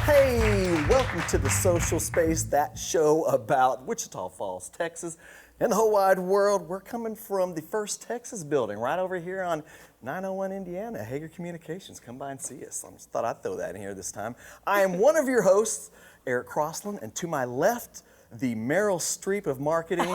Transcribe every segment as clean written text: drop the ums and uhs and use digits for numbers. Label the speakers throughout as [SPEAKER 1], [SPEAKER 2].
[SPEAKER 1] Hey, welcome to the Social Space, that show about Wichita Falls, Texas, and the whole wide world. We're coming from the First Texas building right over here on 901 Indiana, Hager Communications. Come by and see us. I just thought I'd throw that in here this time. I am one of your hosts, Eric CROSSLIN, and to my left, the Meryl Streep of marketing,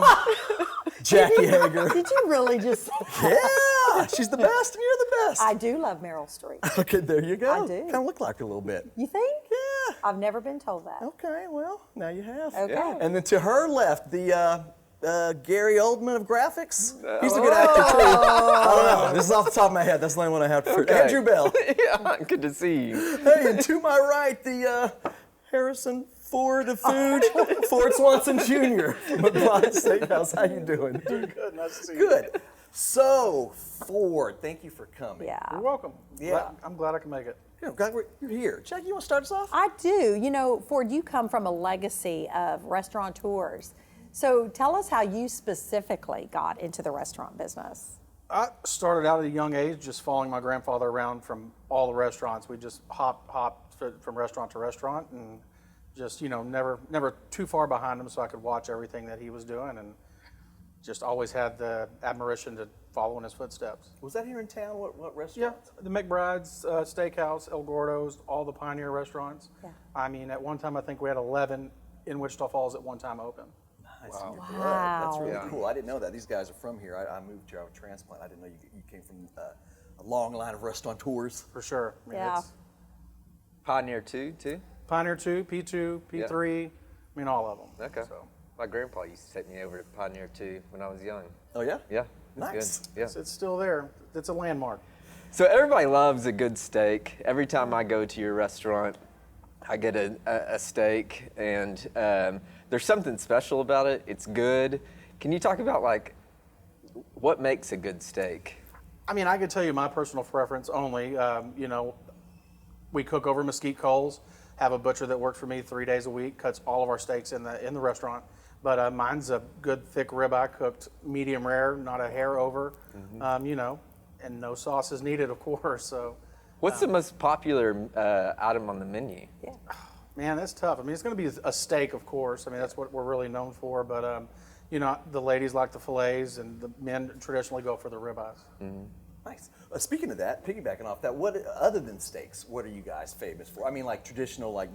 [SPEAKER 1] Jackie Hager.
[SPEAKER 2] Did you really just say that?
[SPEAKER 1] Yeah, she's the best and you're the best.
[SPEAKER 2] I do love Meryl Streep.
[SPEAKER 1] Okay, there you go.
[SPEAKER 2] I do.
[SPEAKER 1] Kind of look like her a little bit.
[SPEAKER 2] You think?
[SPEAKER 1] Yeah.
[SPEAKER 2] I've never been told that.
[SPEAKER 1] Okay, well, now you have.
[SPEAKER 2] Okay. Yeah.
[SPEAKER 1] And then to her left, the Gary Oldman of graphics. He's a good actor too. I don't know. This is off the top of my head. That's the only one I have for Andrew Bell.
[SPEAKER 3] Yeah, good to see you.
[SPEAKER 1] Hey, and to my right, the Harrison Ford of food, Ford Swanson Jr. from McBride Steakhouse. How you doing?
[SPEAKER 4] Doing good. Nice to see you.
[SPEAKER 1] Good. So, Ford, thank you for coming.
[SPEAKER 2] Yeah.
[SPEAKER 4] You're welcome.
[SPEAKER 1] Yeah.
[SPEAKER 4] I'm glad I can make it.
[SPEAKER 1] Yeah, glad you're here. Jackie, you want to start us off?
[SPEAKER 2] I do. You know, Ford, you come from a legacy of restaurateurs. So tell us how you specifically got into the restaurant business.
[SPEAKER 4] I started out at a young age just following my grandfather around from all the restaurants. We just hopped from restaurant to restaurant and just, you know, never too far behind him so I could watch everything that he was doing, and just always had the admiration to follow in his footsteps.
[SPEAKER 1] Was that here in town? What
[SPEAKER 4] Yeah,
[SPEAKER 1] restaurant?
[SPEAKER 4] the McBride's, Steakhouse, El Gordo's, all the Pioneer restaurants.
[SPEAKER 2] Yeah.
[SPEAKER 4] I mean, at one time I think we had 11 in Wichita Falls at one time open.
[SPEAKER 1] Nice. Wow.
[SPEAKER 2] Wow.
[SPEAKER 1] That's really cool. I didn't know that. These guys are from here. I moved here out of transplant. I didn't know you came from a long line of restaurateurs.
[SPEAKER 4] For sure. I mean,
[SPEAKER 2] Yeah.
[SPEAKER 4] it's
[SPEAKER 3] Pioneer 2, too?
[SPEAKER 4] Pioneer 2, P2, P3, I mean, all of them.
[SPEAKER 3] Okay.
[SPEAKER 4] So,
[SPEAKER 3] My grandpa used to take me over to Pioneer 2 when I was young.
[SPEAKER 1] Oh, yeah?
[SPEAKER 3] Yeah, it's
[SPEAKER 1] Nice.
[SPEAKER 3] good. Yeah.
[SPEAKER 4] it's still there. It's a landmark.
[SPEAKER 3] So everybody loves a good steak. Every time I go to your restaurant, I get a steak, and there's something special about it. It's good. Can you talk about, like, what makes a good steak?
[SPEAKER 4] I mean, I could tell you my personal preference only. You know, we cook over mesquite coals. Have a butcher that works for me 3 days a week, cuts all of our steaks in the restaurant. But mine's a good thick ribeye cooked medium rare, not a hair over. You know, and no sauce is needed, of course. So,
[SPEAKER 3] What's the most popular item on the menu?
[SPEAKER 2] Yeah.
[SPEAKER 4] man, that's tough. I mean, it's going to be a steak, of course. I mean, that's what we're really known for. But you know, the ladies like the fillets, and the men traditionally go for the ribeyes.
[SPEAKER 1] Nice. Speaking of that, piggybacking off that, what other than steaks, what are you guys famous for? I mean, like traditional, like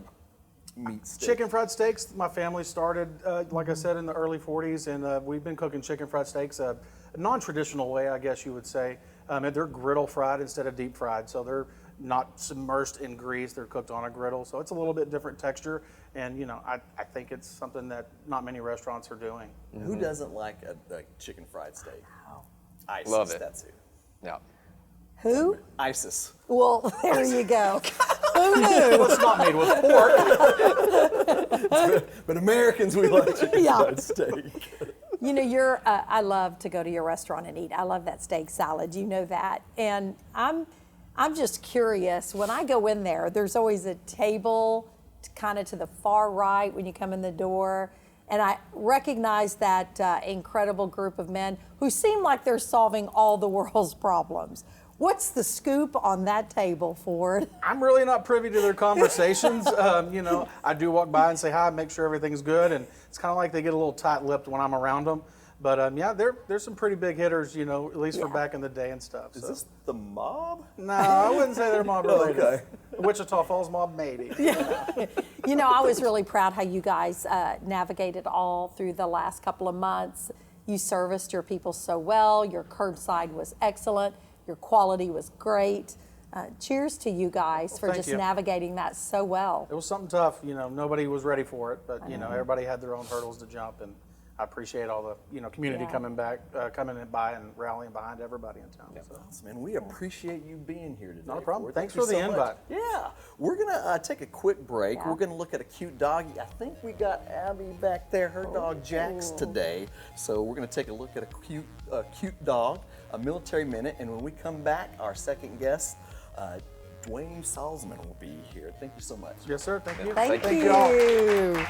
[SPEAKER 1] meat steak.
[SPEAKER 4] Chicken fried steaks. My family started, like I said, in the early 40s, and we've been cooking chicken fried steaks a non-traditional way, I guess you would say. And they're griddle fried instead of deep fried, so they're not submersed in grease. They're cooked on a griddle, so it's a little bit different texture. And you know, I think it's something that not many restaurants are doing.
[SPEAKER 1] Who doesn't like a chicken fried steak? ISIS,
[SPEAKER 3] Love it.
[SPEAKER 1] That's who.
[SPEAKER 3] Yeah.
[SPEAKER 2] Who?
[SPEAKER 1] ISIS.
[SPEAKER 2] Well, there you go. Who knew?
[SPEAKER 4] Well, it's not made with pork.
[SPEAKER 1] But Americans, we like chicken
[SPEAKER 2] Yeah.
[SPEAKER 1] fried steak.
[SPEAKER 2] You know, I love to go to your restaurant and eat. I love that steak salad. You know that. And I'm just curious. When I go in there, there's always a table kind of to the far right when you come in the door. And I recognize that incredible group of men who seem like they're solving all the world's problems. What's the scoop on that table, Ford?
[SPEAKER 4] I'm really not privy to their conversations. You know, I do walk by and say hi, make sure everything's good, and it's kind of like they get a little tight-lipped when I'm around them. But yeah, there's some pretty big hitters, you know, at least for back in the day and stuff.
[SPEAKER 1] Is
[SPEAKER 4] So.
[SPEAKER 1] this the mob?
[SPEAKER 4] No, I wouldn't say they're mob related.
[SPEAKER 1] Okay.
[SPEAKER 4] Wichita Falls mob, maybe.
[SPEAKER 2] You know, I was really proud how you guys navigated all through the last couple of months. You serviced your people so well. Your curbside was excellent. Your quality was great. Cheers to you guys for
[SPEAKER 4] thank
[SPEAKER 2] just
[SPEAKER 4] you.
[SPEAKER 2] navigating that so well.
[SPEAKER 4] It was something tough. You know, nobody was ready for it, but you know, everybody had their own hurdles to jump, and I appreciate all the community
[SPEAKER 2] Yeah.
[SPEAKER 4] coming by and rallying behind everybody in town. So.
[SPEAKER 1] Man, we appreciate you being here today.
[SPEAKER 4] Not a problem.
[SPEAKER 1] Ford.
[SPEAKER 4] Thanks
[SPEAKER 1] Thank
[SPEAKER 4] for
[SPEAKER 1] you
[SPEAKER 4] the
[SPEAKER 1] so much.
[SPEAKER 4] invite.
[SPEAKER 1] Yeah, we're gonna take a quick break.
[SPEAKER 2] Yeah.
[SPEAKER 1] We're gonna look at a cute doggy. I think we got Abby back there, her dog Jax today. So we're gonna take a look at a cute dog, a military minute, and when we come back, our second guest, Dwayne Salsman will be here. Thank you so much.
[SPEAKER 4] Yes, sir. Thank you.
[SPEAKER 2] Thank
[SPEAKER 3] Thank
[SPEAKER 2] you.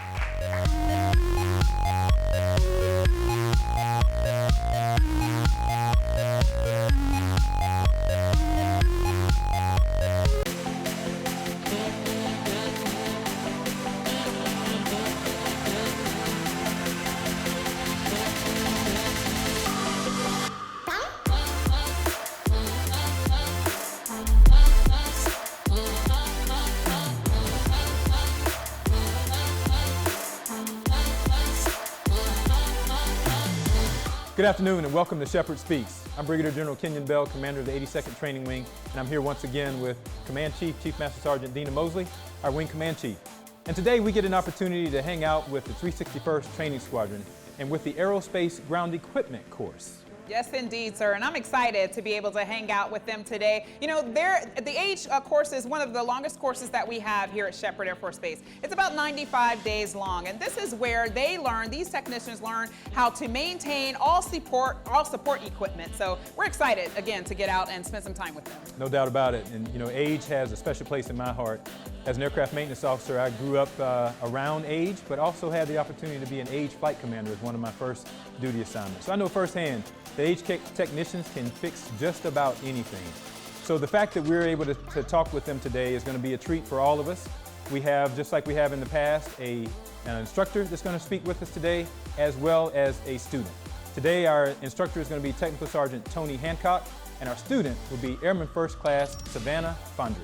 [SPEAKER 5] Good afternoon and welcome to Shepherd Speaks. I'm Brigadier General Kenyon Bell, Commander of the 82nd Training Wing, and I'm here once again with Command Chief, Chief Master Sergeant Dina Mosley, our Wing Command Chief. And today we get an opportunity to hang out with the 361st Training Squadron and with the Aerospace Ground Equipment course.
[SPEAKER 6] Yes, indeed, sir, and I'm excited to be able to hang out with them today. You know, the age course is one of the longest courses that we have here at Shepherd Air Force Base. It's about 95 days long, and this is where these technicians learn how to maintain all support equipment. So we're excited, again, to get out and spend some time with them.
[SPEAKER 5] No doubt about it, and you know, age has a special place in my heart. As an aircraft maintenance officer, I grew up around age, but also had the opportunity to be an age flight commander as one of my first duty assignments. So I know firsthand that age technicians can fix just about anything. So the fact that we're able to talk with them today is going to be a treat for all of us. We have, just like we have in the past, an instructor that's going to speak with us today, as well as a student. Today our instructor is going to be Technical Sergeant Tony Hancock, and our student will be Airman First Class Savannah Fondry.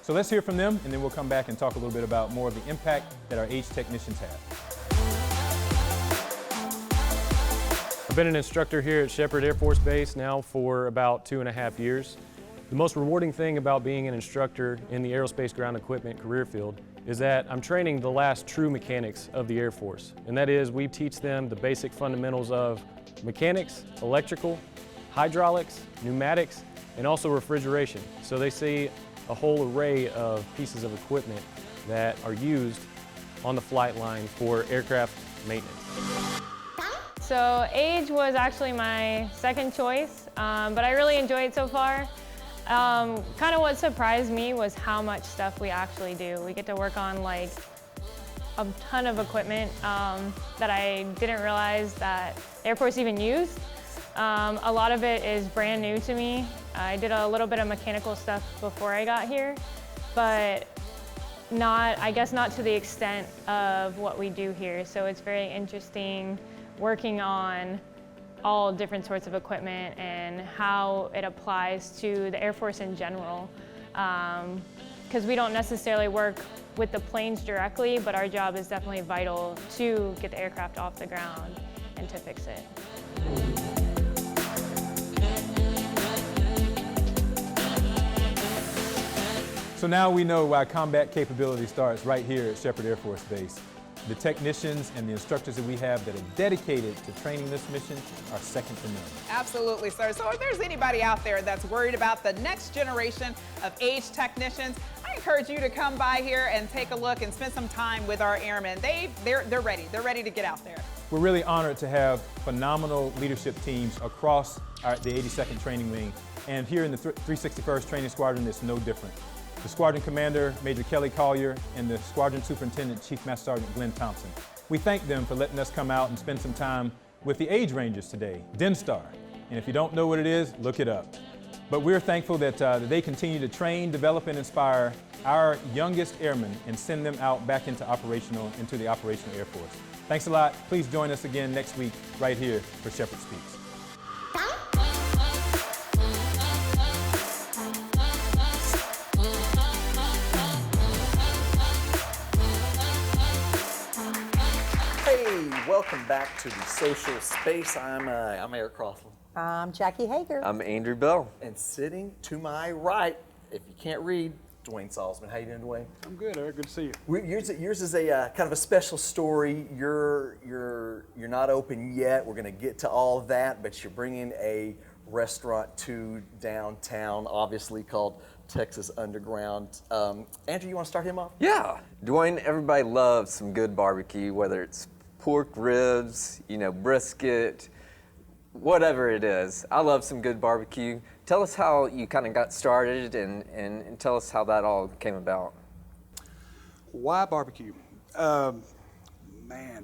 [SPEAKER 5] So let's hear from them, and then we'll come back and talk a little bit about more of the impact that our age technicians have.
[SPEAKER 7] I've been an instructor here at Shepherd Air Force Base now for about 2.5 years. The most rewarding thing about being an instructor in the aerospace ground equipment career field is that I'm training the last true mechanics of the Air Force. And that is, we teach them the basic fundamentals of mechanics, electrical, hydraulics, pneumatics, and also refrigeration. So they see a whole array of pieces of equipment that are used on the flight line for aircraft maintenance.
[SPEAKER 8] So age was actually my second choice, but I really enjoyed it so far. Kind of what surprised me was how much stuff we actually do. We get to work on like a ton of equipment that I didn't realize that Air Force even used. A lot of it is brand new to me. I did a little bit of mechanical stuff before I got here, but I guess not to the extent of what we do here. So it's very interesting working on all different sorts of equipment and how it applies to the Air Force in general. Because we don't necessarily work with the planes directly, but our job is definitely vital to get the aircraft off the ground and to fix it.
[SPEAKER 5] So now we know why combat capability starts right here at Shepherd Air Force Base. The technicians and the instructors that we have that are dedicated to training this mission are second to none.
[SPEAKER 6] Absolutely, sir. So if there's anybody out there that's worried about the next generation of age technicians, I encourage you to come by here and take a look and spend some time with our airmen. They're ready. They're ready to get out there.
[SPEAKER 5] We're really honored to have phenomenal leadership teams across the 82nd Training Wing, and here in the 361st Training Squadron, it's no different. The Squadron Commander, Major Kelly Collier, and the Squadron Superintendent, Chief Master Sergeant Glenn Thompson. We thank them for letting us come out and spend some time with the age rangers today, DENSTAR. And if you don't know what it is, look it up. But we're thankful that they continue to train, develop, and inspire our youngest airmen and send them out back into the operational Air Force. Thanks a lot. Please join us again next week right here for Shepherd Speaks.
[SPEAKER 1] Welcome back to the social space. I'm Eric CROSSLIN.
[SPEAKER 2] I'm Jackie Hager.
[SPEAKER 3] I'm Andrew Bell.
[SPEAKER 1] And sitting to my right, if you can't read, Dwayne Salsman. How you doing, Dwayne?
[SPEAKER 9] I'm good, Eric. Good to see you.
[SPEAKER 1] Yours is a kind of a special story. You're not open yet. We're going to get to all of that, but you're bringing a restaurant to downtown, obviously called Texas Underground. Andrew, you want to start him off?
[SPEAKER 3] Yeah. Dwayne, everybody loves some good barbecue, whether it's pork ribs, brisket, whatever it is. I love some good barbecue. Tell us how you kind of got started and tell us how that all came about.
[SPEAKER 9] Why barbecue? Man,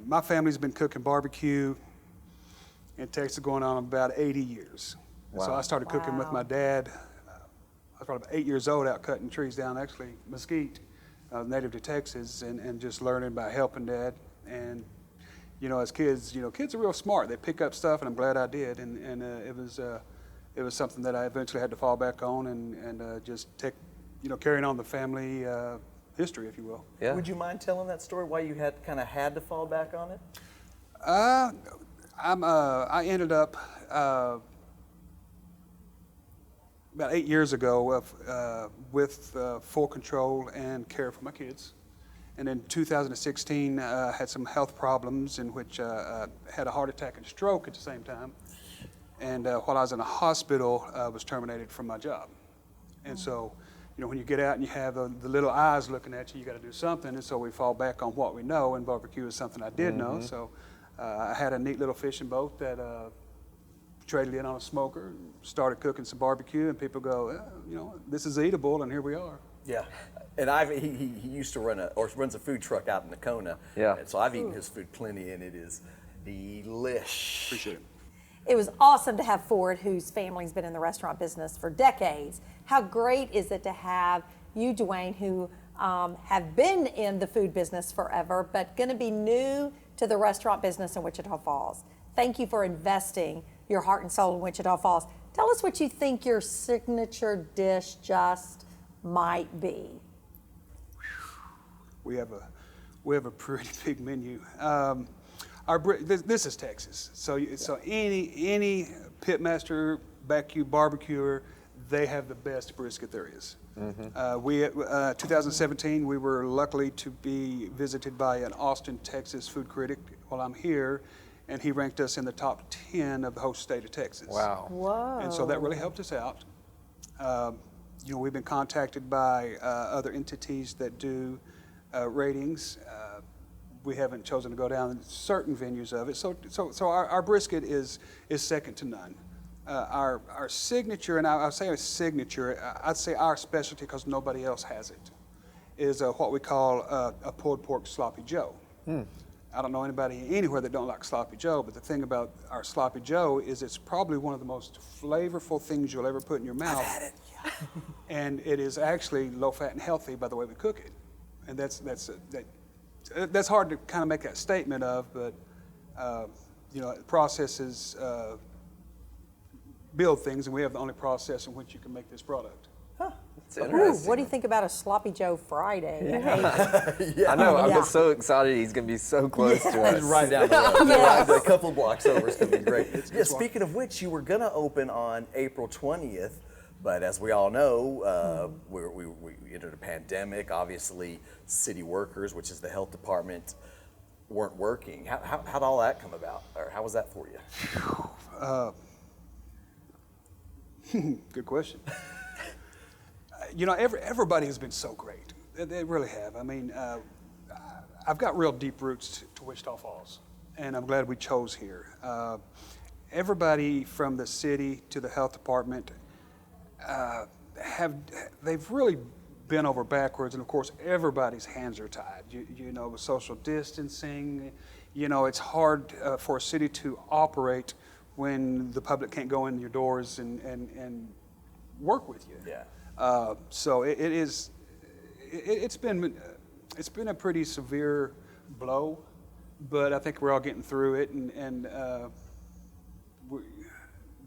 [SPEAKER 9] my family's been cooking barbecue in Texas going on about 80 years.
[SPEAKER 3] Wow.
[SPEAKER 9] So I started cooking with my dad. I was probably about 8 years old out cutting trees down, actually, mesquite, native to Texas, and just learning by helping Dad. And as kids, kids are real smart. They pick up stuff, and I'm glad I did. And it was something that I eventually had to fall back on and just carrying on the family history, if you will.
[SPEAKER 3] Yeah.
[SPEAKER 1] Would you mind telling that story, why you had to fall back on it?
[SPEAKER 9] I ended up about 8 years ago with full control and care for my kids. And in 2016, had some health problems in which had a heart attack and stroke at the same time. And while I was in a hospital, I was terminated from my job. And so, you know, when you get out and you have the little eyes looking at you, you got to do something. And so we fall back on what we know, and barbecue is something I did know. So I had a neat little fishing boat that traded in on a smoker, started cooking some barbecue, and people go, you know, this is eatable, and here we are.
[SPEAKER 1] Yeah, and he used to runs a food truck out in Nakona.
[SPEAKER 3] Yeah.
[SPEAKER 1] And so I've eaten his food plenty, and it is delish.
[SPEAKER 9] Appreciate it.
[SPEAKER 2] It was awesome to have Ford, whose family's been in the restaurant business for decades. How great is it to have you, Dwayne, who have been in the food business forever, but going to be new to the restaurant business in Wichita Falls. Thank you for investing your heart and soul in Wichita Falls. Tell us what you think your signature dish just might be.
[SPEAKER 9] We have a pretty big menu. This is Texas, so any pitmaster, barbecue, barbecuer, they have the best brisket there is. 2017, we were lucky to be visited by an Austin, Texas food critic while I'm here, and he ranked us in the top 10 of the whole state of Texas.
[SPEAKER 3] Wow.
[SPEAKER 2] Whoa.
[SPEAKER 9] And so that really helped us out. You know, we've been contacted by other entities that do ratings. We haven't chosen to go down certain venues of it. So our brisket is second to none. Our signature, and I'll say a signature, I'd say our specialty because nobody else has it, is what we call a pulled pork sloppy joe. I don't know anybody anywhere that don't like sloppy joe, but the thing about our sloppy joe is it's probably one of the most flavorful things you'll ever put in your mouth.
[SPEAKER 1] I've had it, yeah.
[SPEAKER 9] And it is actually low fat and healthy by the way we cook it. And that's hard to kind of make that statement of, but you know, processes build things, and we have the only process in which you can make this product.
[SPEAKER 3] It's interesting.
[SPEAKER 2] What do you think about a Sloppy Joe Friday?
[SPEAKER 1] Yeah.
[SPEAKER 3] I know.
[SPEAKER 2] Yeah.
[SPEAKER 3] I'm so excited. He's going to be so close to us.
[SPEAKER 1] He's right down the road.
[SPEAKER 2] Yes.
[SPEAKER 1] Right, a couple blocks over. It's going to be great. Yeah, speaking of which, you were going to open on April 20th, but as we all know, we entered a pandemic. Obviously, city workers, which is the health department, weren't working. How'd all that come about? Or how was that for you?
[SPEAKER 9] Good question. You know, everybody has been so great. They really have. I mean, I've got real deep roots to Wichita Falls, and I'm glad we chose here. Everybody from the city to the health department they've really bent over backwards, and of course, everybody's hands are tied. You know, with social distancing, you know, it's hard for a city to operate when the public can't go in your doors and work with you.
[SPEAKER 1] Yeah.
[SPEAKER 9] So it's been a pretty severe blow, but I think we're all getting through it, and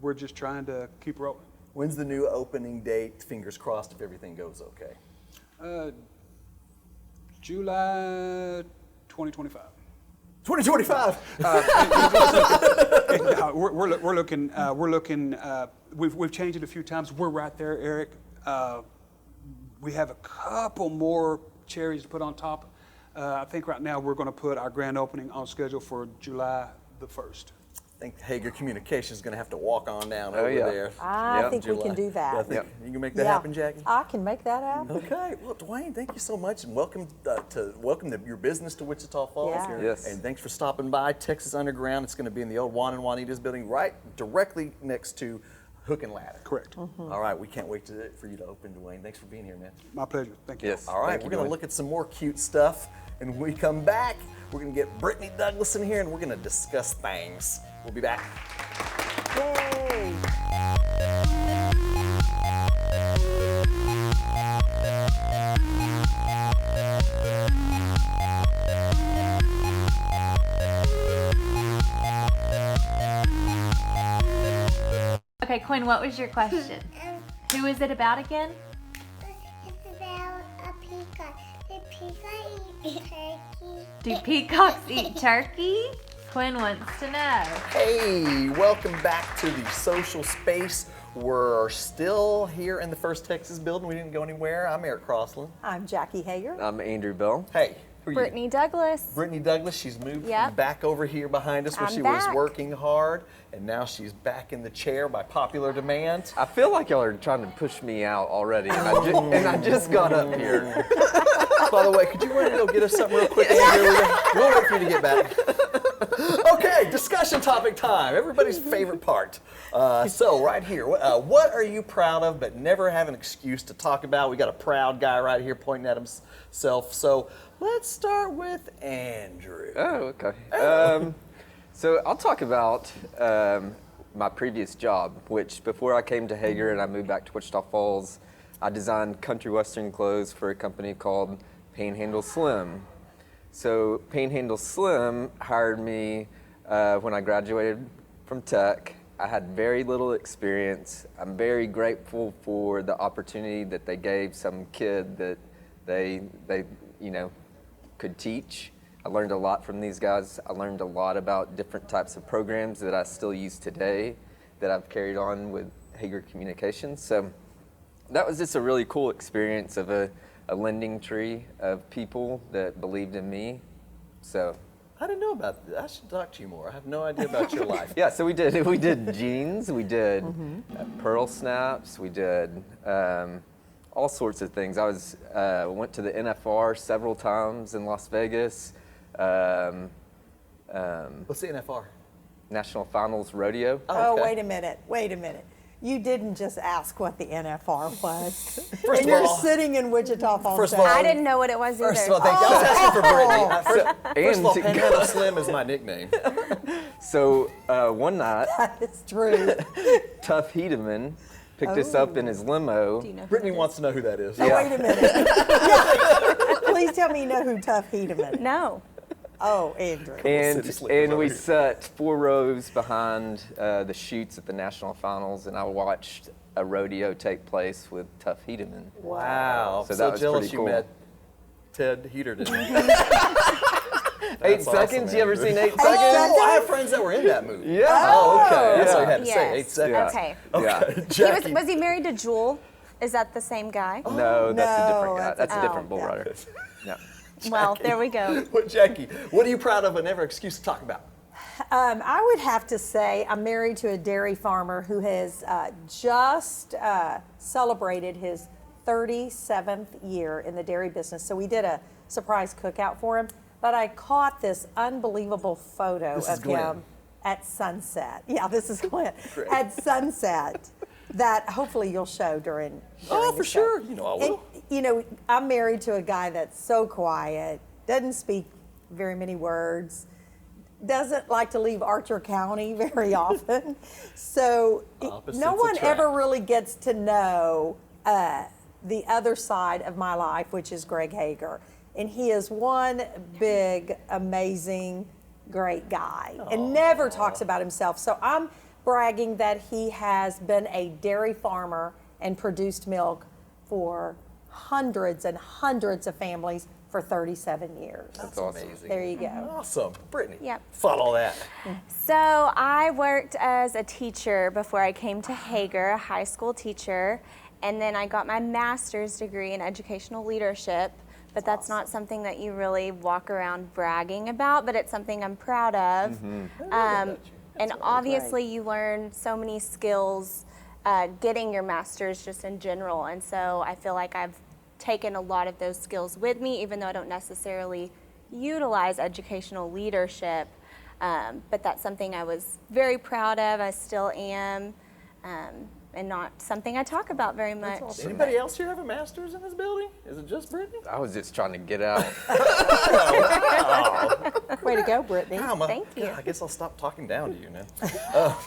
[SPEAKER 9] we're just trying to keep rolling.
[SPEAKER 1] When's the new opening date? Fingers crossed if everything goes okay.
[SPEAKER 9] July 2025.
[SPEAKER 1] 2025.
[SPEAKER 9] We're looking. We've changed it a few times. We're right there, Eric. We have a couple more cherries to put on top. I think right now we're going to put our grand opening on schedule for July the 1st.
[SPEAKER 1] I think Hager Communications is going to have to walk on down over
[SPEAKER 3] yeah.
[SPEAKER 1] there.
[SPEAKER 2] I think we can do that.
[SPEAKER 1] I think you can make that happen, Jackie?
[SPEAKER 2] I can make that happen.
[SPEAKER 1] Okay, well, Dwayne, thank you so much, and welcome your business to Wichita Falls.
[SPEAKER 2] Yeah.
[SPEAKER 1] Here.
[SPEAKER 3] Yes.
[SPEAKER 1] And thanks for stopping by. Texas Underground. It's going to be in the old Juan and Juanita's building, right directly next to Hook and Ladder.
[SPEAKER 9] Correct.
[SPEAKER 1] All right, we can't wait for you to open, Dwayne. Thanks for being here, man.
[SPEAKER 9] My pleasure. Thank you.
[SPEAKER 3] Yes.
[SPEAKER 1] All right,
[SPEAKER 3] Thank you,
[SPEAKER 1] we're going to
[SPEAKER 3] Dwayne.
[SPEAKER 1] look at some more cute stuff, and when we come back, we're going to get Brittany Douglas in here, and we're going to discuss things. We'll be back.
[SPEAKER 2] Yay!
[SPEAKER 10] Okay, Quinn, what was your question? Who is it about again?
[SPEAKER 11] It's about a peacock. The peacock eats turkey.
[SPEAKER 10] Do peacocks eat turkey? Quinn wants to know.
[SPEAKER 1] Hey, welcome back to the social space. We're still here in the First Texas building. We didn't go anywhere. I'm Eric CROSSLIN.
[SPEAKER 2] I'm Jackie Hager.
[SPEAKER 3] I'm Andrew Bell.
[SPEAKER 1] Hey, who are you?
[SPEAKER 12] Brittany Douglas.
[SPEAKER 1] Brittany Douglas. She's moved
[SPEAKER 12] Yep.
[SPEAKER 1] back over here behind us where
[SPEAKER 12] I'm
[SPEAKER 1] she was
[SPEAKER 12] back.
[SPEAKER 1] working hard, and now she's back in the chair by popular demand.
[SPEAKER 3] I feel like y'all are trying to push me out already, and I just got up here.
[SPEAKER 1] By the way, could you run and go get us something real quick? Andrew? We'll wait for you to get back. Okay, discussion topic time. Everybody's favorite part. So right here, what are you proud of but never have an excuse to talk about? We got a proud guy right here pointing at himself. So let's start with Andrew.
[SPEAKER 3] Oh, okay. So I'll talk about my previous job, which before I came to Hager and I moved back to Wichita Falls, I designed country western clothes for a company called Panhandle Slim. So Panhandle Slim hired me when I graduated from Tech. I had very little experience. I'm very grateful for the opportunity that they gave some kid that they could teach. I learned a lot from these guys. I learned a lot about different types of programs that I still use today that I've carried on with Hager Communications. So that was just a really cool experience of a lending tree of people that believed in me. So
[SPEAKER 1] I didn't know about that. I should talk to you more. I have no idea about your life.
[SPEAKER 3] yeah, so we did jeans, we did pearl snaps, we did all sorts of things. I went to the NFR several times in Las Vegas.
[SPEAKER 1] What's the NFR?
[SPEAKER 3] National Finals Rodeo.
[SPEAKER 2] Oh,
[SPEAKER 1] okay.
[SPEAKER 2] wait a minute. You didn't just ask what the NFR was.
[SPEAKER 1] First
[SPEAKER 2] and
[SPEAKER 1] of
[SPEAKER 2] you're
[SPEAKER 1] all-
[SPEAKER 2] sitting in Wichita Falls.
[SPEAKER 1] First of all,
[SPEAKER 12] I didn't know what it was either.
[SPEAKER 1] First of all, thank you. I was asking for Brittany. First of all,
[SPEAKER 3] and-
[SPEAKER 1] Panhandle Slim is my nickname.
[SPEAKER 3] So one night,
[SPEAKER 2] That is true.
[SPEAKER 3] Tough Hedeman picked us up in his limo.
[SPEAKER 12] Do you know who
[SPEAKER 1] Brittany
[SPEAKER 12] it is?
[SPEAKER 1] wants to know who that is.
[SPEAKER 2] Oh,
[SPEAKER 3] Yeah.
[SPEAKER 2] wait a minute. Please tell me you know who Tough Hedeman.
[SPEAKER 12] No.
[SPEAKER 2] Oh, Andrew.
[SPEAKER 1] City Slickers
[SPEAKER 3] And we
[SPEAKER 1] over here.
[SPEAKER 3] sat 4 rows behind the chutes at the national finals, and I watched a rodeo take place with Tough Hedeman.
[SPEAKER 1] Wow.
[SPEAKER 3] So
[SPEAKER 1] So,
[SPEAKER 3] that was
[SPEAKER 1] jealous
[SPEAKER 3] pretty
[SPEAKER 1] you
[SPEAKER 3] cool.
[SPEAKER 1] met Ted Heaterden.
[SPEAKER 3] 8
[SPEAKER 1] awesome,
[SPEAKER 3] seconds? You ever
[SPEAKER 1] Andrew.
[SPEAKER 3] seen 8
[SPEAKER 1] Oh,
[SPEAKER 3] seconds?
[SPEAKER 1] I have friends that were in that movie.
[SPEAKER 3] Yeah.
[SPEAKER 1] Oh, okay. That's all you had to
[SPEAKER 12] Yes.
[SPEAKER 1] say. 8 seconds.
[SPEAKER 12] Okay.
[SPEAKER 3] Yeah.
[SPEAKER 1] Jackie.
[SPEAKER 12] Was he married to Jewel? Is that the same guy?
[SPEAKER 3] No, that's a different guy.
[SPEAKER 2] that's
[SPEAKER 3] That's a
[SPEAKER 2] a-
[SPEAKER 3] different bull
[SPEAKER 2] yeah.
[SPEAKER 3] rider. Yeah.
[SPEAKER 12] Well, there we go.
[SPEAKER 1] What, Jackie, what are you proud of but never excuse to talk about?
[SPEAKER 2] I would have to say I'm married to a dairy farmer who has just celebrated his 37th year in the dairy business. So we did a surprise cookout for him. But I caught this unbelievable photo
[SPEAKER 1] This is
[SPEAKER 2] of
[SPEAKER 1] Glenn.
[SPEAKER 2] him at sunset. Yeah, this is Glenn. At sunset that hopefully you'll show during
[SPEAKER 1] Oh,
[SPEAKER 2] the
[SPEAKER 1] for
[SPEAKER 2] show.
[SPEAKER 1] sure. You know I will.
[SPEAKER 2] And, you know, I'm married to a guy that's so quiet, doesn't speak very many words, doesn't like to leave Archer County very often. So
[SPEAKER 1] Opposites
[SPEAKER 2] no one
[SPEAKER 1] attract.
[SPEAKER 2] ever really gets to know the other side of my life, which is Greg Hager. And he is one big, amazing, great guy and never talks about himself. So I'm bragging that he has been a dairy farmer and produced milk for hundreds and hundreds of families for 37 years.
[SPEAKER 1] That's awesome.
[SPEAKER 2] There you go.
[SPEAKER 1] Awesome. Brittany,
[SPEAKER 12] Yep.
[SPEAKER 1] follow that.
[SPEAKER 12] So I worked as a teacher before I came to Hager, a high school teacher, and then I got my master's degree in educational leadership. But that's not something that you really walk around bragging about, but it's something I'm proud of. And obviously you learn so many skills getting your master's just in general. And so I feel like I've taken a lot of those skills with me, even though I don't necessarily utilize educational leadership. But that's something I was very proud of, I still am, and not something I talk about very much.
[SPEAKER 1] Anybody else here have a master's in this building? Is it just Brittany?
[SPEAKER 3] I was just trying to get out.
[SPEAKER 2] Way to go, Brittany.
[SPEAKER 1] Wow,
[SPEAKER 12] Thank you.
[SPEAKER 1] I guess I'll stop talking down to you now.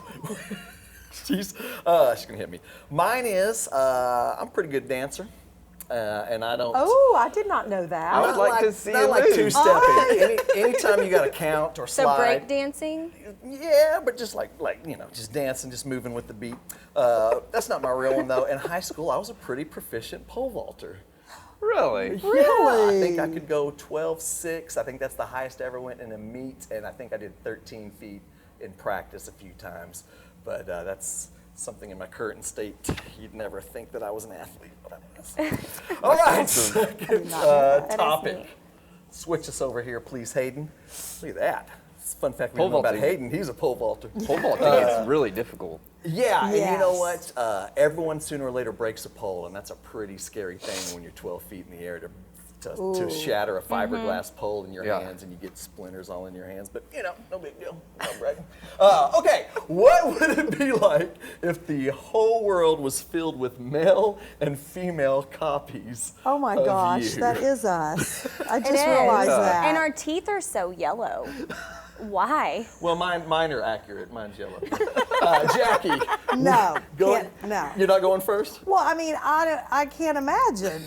[SPEAKER 1] She's gonna hit me. Mine is I'm a pretty good dancer, and I don't.
[SPEAKER 2] Oh, I did not know that.
[SPEAKER 3] I would like to see
[SPEAKER 1] not
[SPEAKER 3] you
[SPEAKER 1] like
[SPEAKER 3] move.
[SPEAKER 1] two-stepping. Anytime you got to count or
[SPEAKER 12] So
[SPEAKER 1] slide.
[SPEAKER 12] break dancing?
[SPEAKER 1] Yeah, but just like just dancing, just moving with the beat. That's not my real one though. In high school, I was a pretty proficient pole vaulter.
[SPEAKER 3] Really?
[SPEAKER 1] Yeah, I think I could go 12.6. I think that's the highest I ever went in a meet, and I think I did 13 feet in practice a few times. But that's something in my current state. You'd never think that I was an athlete, but I was. All right, second topic. Switch us over here, please, Hayden. Look at that. It's a fun fact we know about Hayden. He's a pole vaulter.
[SPEAKER 3] Pole vaulting is really difficult.
[SPEAKER 1] Yeah, and you know what? Everyone sooner or later breaks a pole, and that's a pretty scary thing when you're 12 feet in the air to shatter a fiberglass pole in your hands and you get splinters all in your hands. But, you know, no big deal. No bragging. Okay, what would it be like if the whole world was filled with male and female copies
[SPEAKER 2] Oh my
[SPEAKER 1] of
[SPEAKER 2] gosh,
[SPEAKER 1] you?
[SPEAKER 2] that is us. I just
[SPEAKER 12] It is.
[SPEAKER 2] realized that.
[SPEAKER 12] And our teeth are so yellow. Why?
[SPEAKER 1] Well, mine are accurate. Mine's yellow. Jackie.
[SPEAKER 2] No,
[SPEAKER 1] Going,
[SPEAKER 2] no.
[SPEAKER 1] You're not going first?
[SPEAKER 2] Well, I mean, I can't imagine.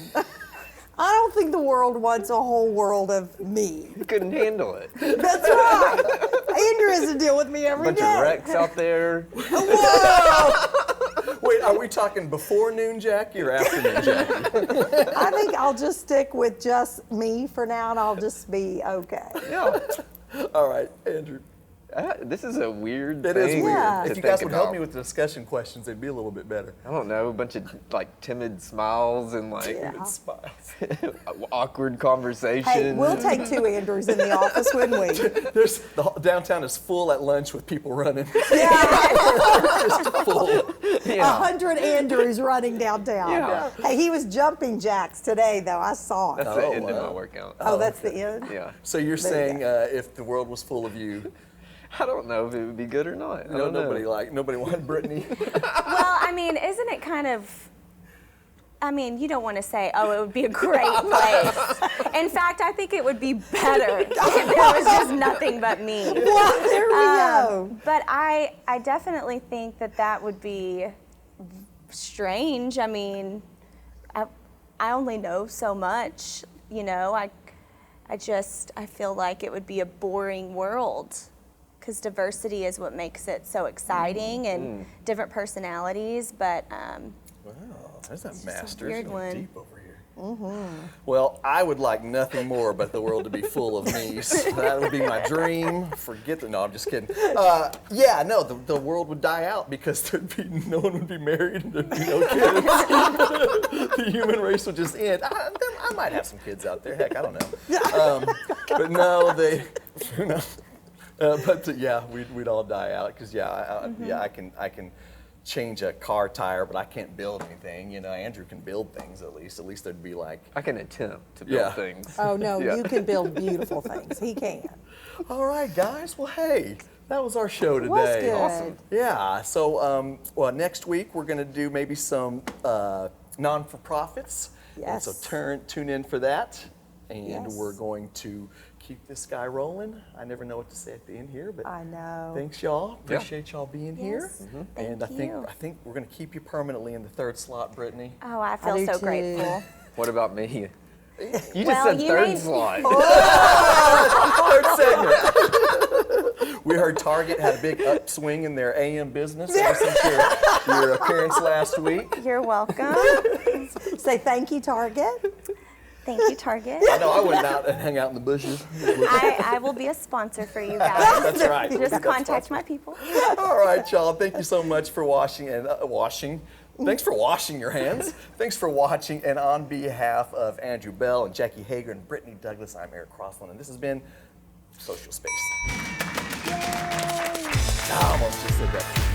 [SPEAKER 2] I don't think the world wants a whole world of me.
[SPEAKER 3] You couldn't handle it.
[SPEAKER 2] That's right. Andrew has to deal with me every
[SPEAKER 3] Bunch
[SPEAKER 2] day.
[SPEAKER 3] of wrecks out there.
[SPEAKER 2] Whoa!
[SPEAKER 1] Wait, are we talking before noon Jackie or afternoon Jackie?
[SPEAKER 2] I think I'll just stick with just me for now, and I'll just be okay.
[SPEAKER 3] Yeah.
[SPEAKER 1] All right, Andrew.
[SPEAKER 3] This is a weird
[SPEAKER 1] It
[SPEAKER 3] thing.
[SPEAKER 1] is weird.
[SPEAKER 2] Yeah.
[SPEAKER 1] If
[SPEAKER 3] to
[SPEAKER 1] you guys
[SPEAKER 3] think
[SPEAKER 1] would help
[SPEAKER 3] about.
[SPEAKER 1] me with the discussion questions, it'd be a little bit better.
[SPEAKER 3] I don't know, a bunch of like timid smiles and like
[SPEAKER 1] Smiles.
[SPEAKER 3] awkward conversations.
[SPEAKER 2] Hey, we'll take 2 Andrews in the office, wouldn't we?
[SPEAKER 1] There's downtown is full at lunch with people running.
[SPEAKER 2] Yeah.
[SPEAKER 1] Just full.
[SPEAKER 2] 100 Andrews running downtown.
[SPEAKER 3] Yeah.
[SPEAKER 2] Hey, he was jumping jacks today, though. I saw it.
[SPEAKER 3] That's the end of my workout.
[SPEAKER 2] Oh, that's the end?
[SPEAKER 3] Yeah.
[SPEAKER 1] So you're
[SPEAKER 2] There you
[SPEAKER 1] saying if the world was full of you,
[SPEAKER 3] I don't know if it would be good or not. I don't know.
[SPEAKER 1] nobody wanted Brittany.
[SPEAKER 12] Well, I mean, isn't it kind of, I mean, you don't want to say, oh, it would be a great place. In fact, I think it would be better if there was just nothing but me.
[SPEAKER 2] Well, there we go.
[SPEAKER 12] But I definitely think that would be strange. I mean, I only know so much, you know. I feel like it would be a boring world, because diversity is what makes it so exciting and different personalities. But
[SPEAKER 1] Wow, there's a master.
[SPEAKER 12] weird one.
[SPEAKER 1] Deep over here. Well, I would like nothing more but the world to be full of me. So that would be my dream. Forget the. No, I'm just kidding. Yeah, no, the world would die out because no one would be married and there'd be no kids. The human race would just end. I might have some kids out there. Heck, I don't know. But no, who knows? Yeah, we'd all die out because I can change a car tire, but I can't build anything. You know, Andrew can build things at least. At least there'd be like.
[SPEAKER 3] I can attempt to build things.
[SPEAKER 2] Oh, no, you can build beautiful things. He can.
[SPEAKER 1] All right, guys. Well, hey, that was our show today.
[SPEAKER 2] Was good.
[SPEAKER 1] Awesome. Yeah. So, next week we're gonna do maybe some non-for-profits.
[SPEAKER 2] Yes.
[SPEAKER 1] And so tune in for that, and
[SPEAKER 2] Yes.
[SPEAKER 1] we're going to keep this guy rolling. I never know what to say at the end here, but
[SPEAKER 2] I know.
[SPEAKER 1] thanks y'all. Appreciate y'all being here. And I
[SPEAKER 12] Thank you.
[SPEAKER 1] think we're gonna keep you permanently in the 3rd slot, Brittany.
[SPEAKER 12] oh, I feel
[SPEAKER 2] do
[SPEAKER 12] so
[SPEAKER 2] too.
[SPEAKER 12] grateful.
[SPEAKER 3] What about me? You just
[SPEAKER 12] Well,
[SPEAKER 3] said
[SPEAKER 12] you
[SPEAKER 3] third
[SPEAKER 12] made-
[SPEAKER 3] slot.
[SPEAKER 1] Third segment. We heard Target had a big upswing in their AM business ever since your appearance last week.
[SPEAKER 12] You're welcome.
[SPEAKER 2] Say thank you, Target.
[SPEAKER 12] Thank you, Target.
[SPEAKER 1] I know I went out and hung out in the bushes.
[SPEAKER 12] I will be a sponsor for you guys.
[SPEAKER 1] That's right.
[SPEAKER 12] Just contact my people.
[SPEAKER 1] All right, y'all. Thank you so much for washing. Thanks for washing your hands. Thanks for watching. And on behalf of Andrew Bell and Jackie Hager and Brittany Douglas, I'm Eric CROSSLIN, and this has been Social Space. I almost just said that.